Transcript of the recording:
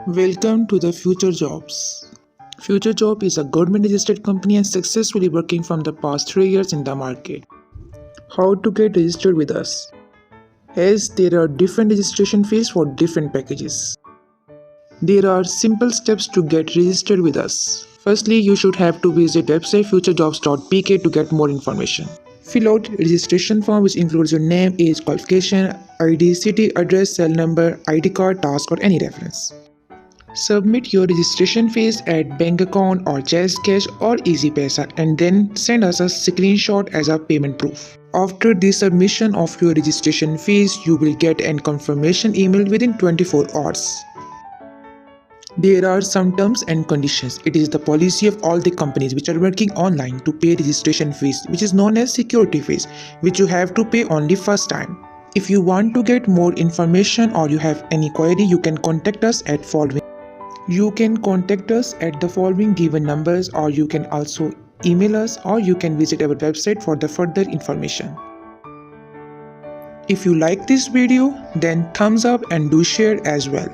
Welcome to the Future Jobs. Future Job is a government registered company and successfully working from the past 3 years in the market. How to get registered with us? As there are different registration fees for different packages. There are simple steps to get registered with us. Firstly, you should have to visit website Futurejobs.pk to get more information. Fill out registration form which includes your name, age, qualification, ID, city, address, cell number, ID card, task or any reference. Submit your registration fees at bank account or Jazz Cash or EasyPaisa and then send us a screenshot as a payment proof. After the submission of your registration fees, you will get a confirmation email within 24 hours. There are some terms and conditions. It is the policy of all the companies which are working online to pay registration fees, which is known as security fees, which you have to pay only first time. If you want to get more information or you have any query, you can contact us at following. You can contact us at the following given numbers, or you can also email us, or you can visit our website for the further information. If you like this video, then thumbs up and do share as well.